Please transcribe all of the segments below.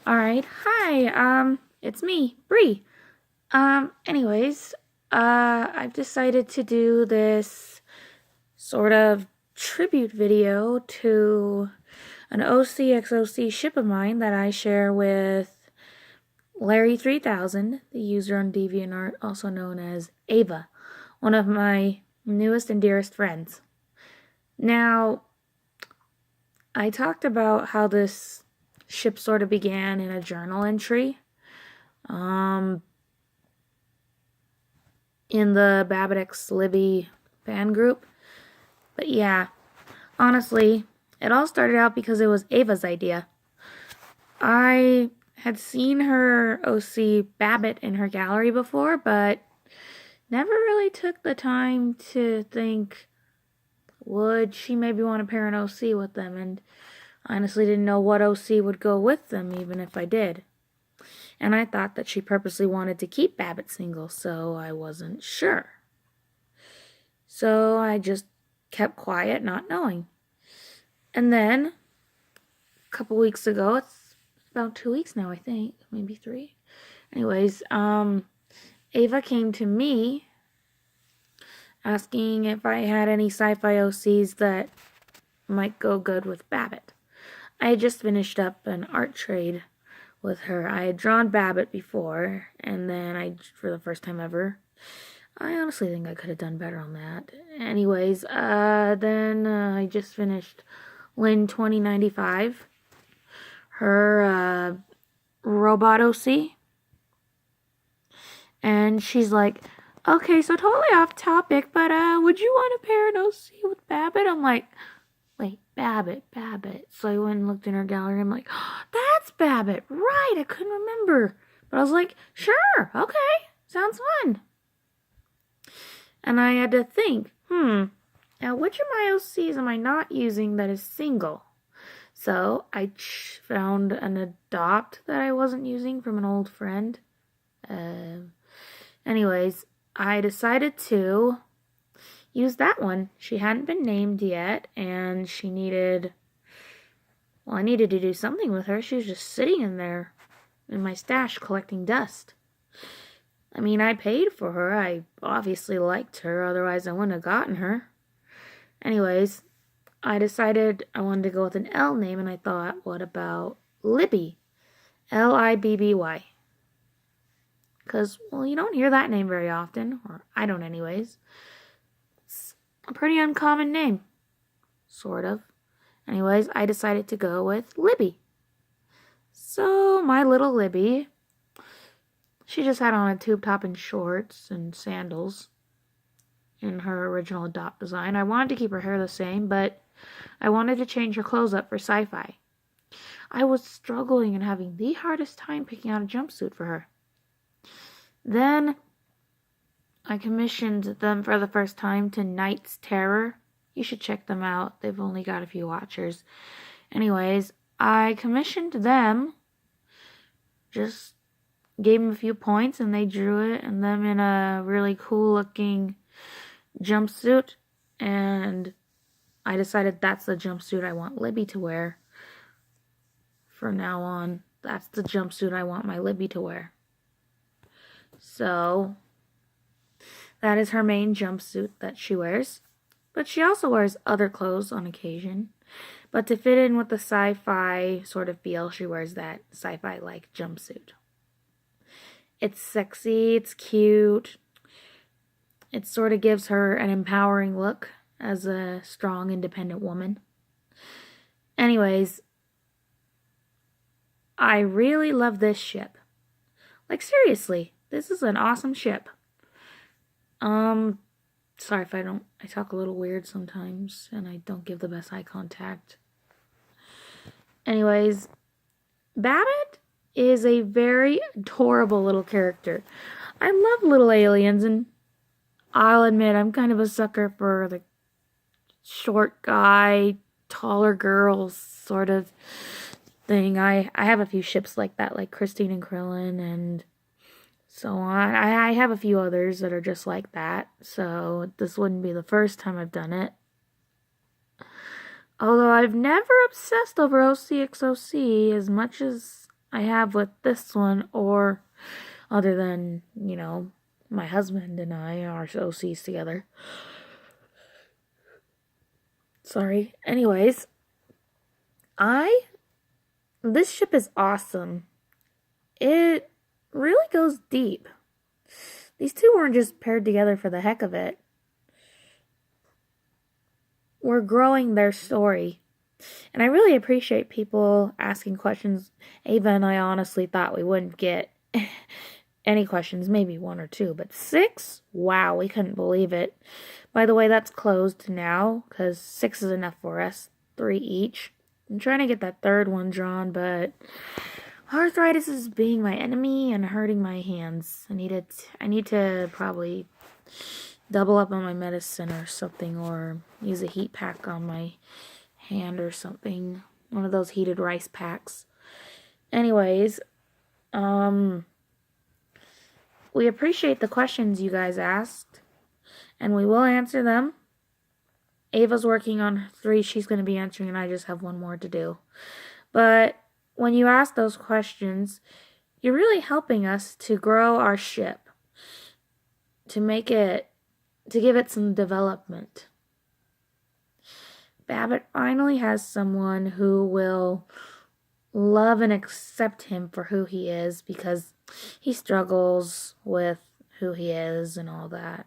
Alright, hi, it's me, Bree. Anyways, I've decided to do this sort of tribute video to an OCXOC ship of mine that I share with Larry3000, the user on DeviantArt, also known as Ava, one of my newest and dearest friends. Now, I talked about how this ship sort of began in a journal entry. In the Babbitt X Libby fan group. But yeah, honestly, it all started out because it was Ava's idea. I had seen her OC Babbitt in her gallery before, but never really took the time to think, would she maybe want to pair an OC with them? And honestly didn't know what OC would go with them, even if I did. And I thought that she purposely wanted to keep Babbitt single, so I wasn't sure. So I just kept quiet, not knowing. And then, a couple weeks ago, it's about 2 weeks now, I think, maybe 3. Anyways, Ava came to me asking if I had any sci-fi OCs that might go good with Babbitt. I had just finished up an art trade with her. I had drawn Babbitt before, and then for the first time ever, I honestly think I could have done better on that. Anyways, then I just finished Lynn 2095, her robot OC, and she's like, okay, so totally off topic, but would you want to pair an OC with Babbitt? I'm like, wait, Babbitt. So I went and looked in her gallery. I'm like, oh, that's Babbitt, right? I couldn't remember, but I was like, sure, okay, sounds fun. And I had to think, now which of my OCs am I not using that is single? So I found an adopt that I wasn't using from an old friend. Anyways, I decided to use that one. She hadn't been named yet, and I needed to do something with her. She was just sitting in there in my stash collecting dust. I mean, I paid for her. I obviously liked her, otherwise I wouldn't have gotten her. Anyways, I decided I wanted to go with an L name, and I thought, what about Libby? Libby. Because, well, you don't hear that name very often, or I don't anyways. It's a pretty uncommon name. Sort of. Anyways, I decided to go with Libby. So, my little Libby, she just had on a tube top and shorts and sandals in her original adopt design. I wanted to keep her hair the same, but I wanted to change her clothes up for sci-fi. I was struggling and having the hardest time picking out a jumpsuit for her. Then I commissioned them for the first time to Knight's Terror. You should check them out. They've only got a few watchers. Anyways, I commissioned them, just gave them a few points, and they drew it, and them in a really cool looking jumpsuit, and I decided that's the jumpsuit I want Libby to wear. From now on, that's the jumpsuit I want my Libby to wear. So, that is her main jumpsuit that she wears. But she also wears other clothes on occasion. But to fit in with the sci-fi sort of feel, she wears that sci-fi-like jumpsuit. It's sexy, it's cute. It sort of gives her an empowering look as a strong, independent woman. Anyways, I really love this ship. Like, seriously, this is an awesome ship. Sorry if I talk a little weird sometimes, and I don't give the best eye contact. Anyways, Babbitt is a very adorable little character. I love little aliens, and I'll admit I'm kind of a sucker for the short guy, taller girls sort of thing. I have a few ships like that, like Christine and Krillin and so on. I have a few others that are just like that, so this wouldn't be the first time I've done it. Although I've never obsessed over OCXOC as much as I have with this one, or other than, my husband and I are OCs together. Sorry. Anyways, this ship is awesome. It really goes deep. These two weren't just paired together for the heck of it. We're growing their story. And I really appreciate people asking questions. Ava and I honestly thought we wouldn't get any questions, maybe 1 or 2, but 6? Wow, we couldn't believe it. By the way, that's closed now, because 6 is enough for us, 3 each. I'm trying to get that 3rd one drawn, but arthritis is being my enemy and hurting my hands. I need to probably double up on my medicine or something, or use a heat pack on my hand or something. One of those heated rice packs. Anyways, we appreciate the questions you guys asked, and we will answer them. Ava's working on 3 she's going to be answering, and I just have 1 more to do. But when you ask those questions, you're really helping us to grow our ship, to give it some development. Babbitt finally has someone who will love and accept him for who he is, because he struggles with who he is and all that.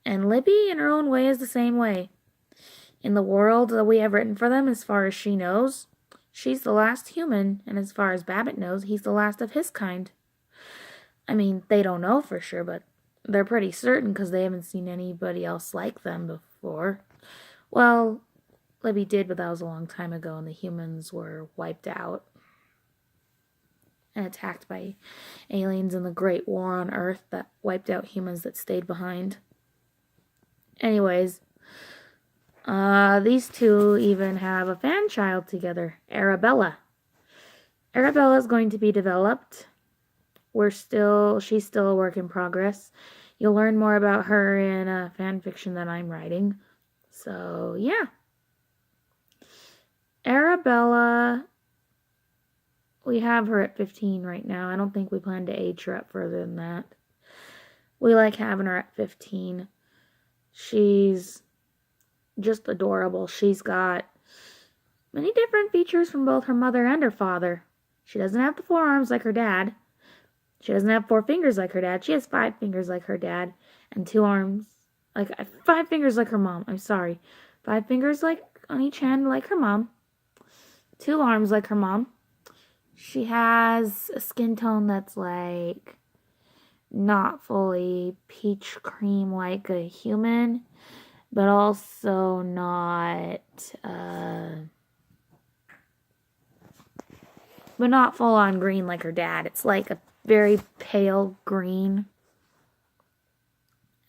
And Libby, in her own way, is the same way. In the world that we have written for them, as far as she knows, she's the last human, and as far as Babbitt knows, he's the last of his kind. I mean, they don't know for sure, but they're pretty certain because they haven't seen anybody else like them before. Well, Libby did, but that was a long time ago, and the humans were wiped out and attacked by aliens in the Great War on Earth that wiped out humans that stayed behind. Anyways, these two even have a fan child together, Arabella. Arabella is going to be developed. She's still a work in progress. You'll learn more about her in a fan fiction that I'm writing. So, yeah. Arabella, we have her at 15 right now. I don't think we plan to age her up further than that. We like having her at 15. She's just adorable. She's got many different features from both her mother and her father. She doesn't have the 4 arms like her dad. She doesn't have 4 fingers like her dad. She has 5 fingers like her dad and 2 arms. 5 fingers like her mom. I'm sorry. 5 fingers like on each hand like her mom. 2 arms like her mom. She has a skin tone that's like not fully peach cream like a human, but also not full on green like her dad. It's like a very pale green.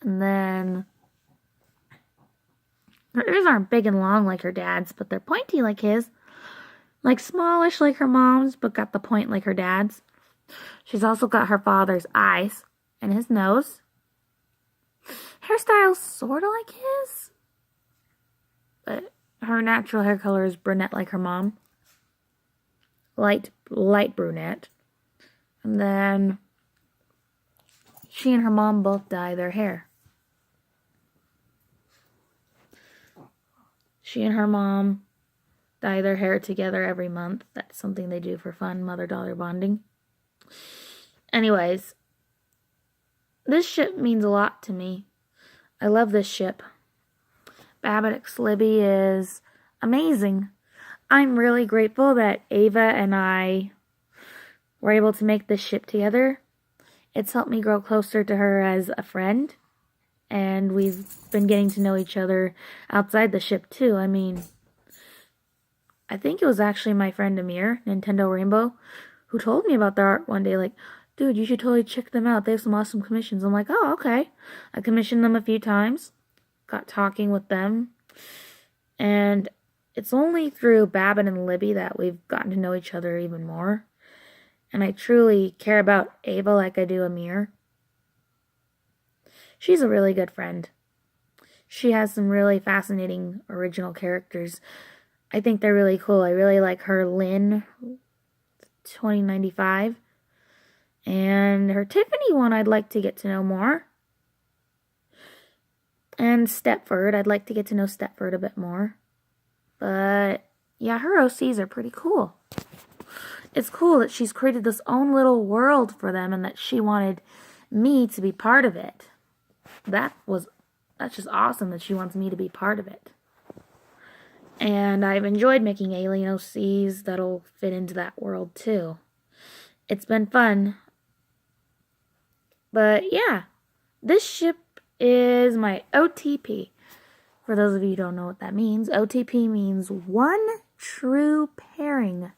And then her ears aren't big and long like her dad's, but they're pointy like his. Like smallish like her mom's, but got the point like her dad's. She's also got her father's eyes and his nose. Hairstyle's sort of like his, but her natural hair color is brunette like her mom. Light brunette. And then she and her mom both dye their hair. She and her mom dye their hair together every month. That's something they do for fun, mother-daughter bonding. Anyways, this ship means a lot to me. I love this ship. Babbitt X Libby is amazing. I'm really grateful that Ava and I were able to make this ship together. It's helped me grow closer to her as a friend. And we've been getting to know each other outside the ship too. I mean, I think it was actually my friend Amir, Nintendo Rainbow, who told me about their art one day. Like, dude, you should totally check them out. They have some awesome commissions. I'm like, oh, okay. I commissioned them a few times. Got talking with them. And it's only through Babbitt and Libby that we've gotten to know each other even more. And I truly care about Ava like I do Amir. She's a really good friend. She has some really fascinating original characters. I think they're really cool. I really like her Lynn 2095. And her Tiffany one I'd like to get to know more. And Stepford, I'd like to get to know Stepford a bit more. But yeah, her OCs are pretty cool. It's cool that she's created this own little world for them and that she wanted me to be part of it. That's just awesome that she wants me to be part of it. And I've enjoyed making alien OCs that'll fit into that world too. It's been fun. But yeah, this ship is my OTP. For those of you who don't know what that means, OTP means one true pairing,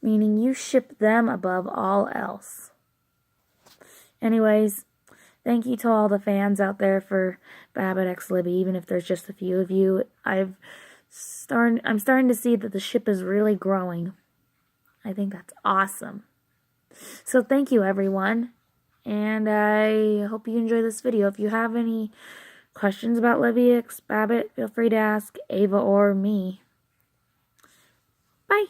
meaning you ship them above all else. Anyways, thank you to all the fans out there for Babbitt X Libby, even if there's just a few of you. I'm starting to see that the ship is really growing. I think that's awesome. So thank you, everyone. And I hope you enjoy this video. If you have any questions about Libby X Babbitt, feel free to ask Ava or me. Bye.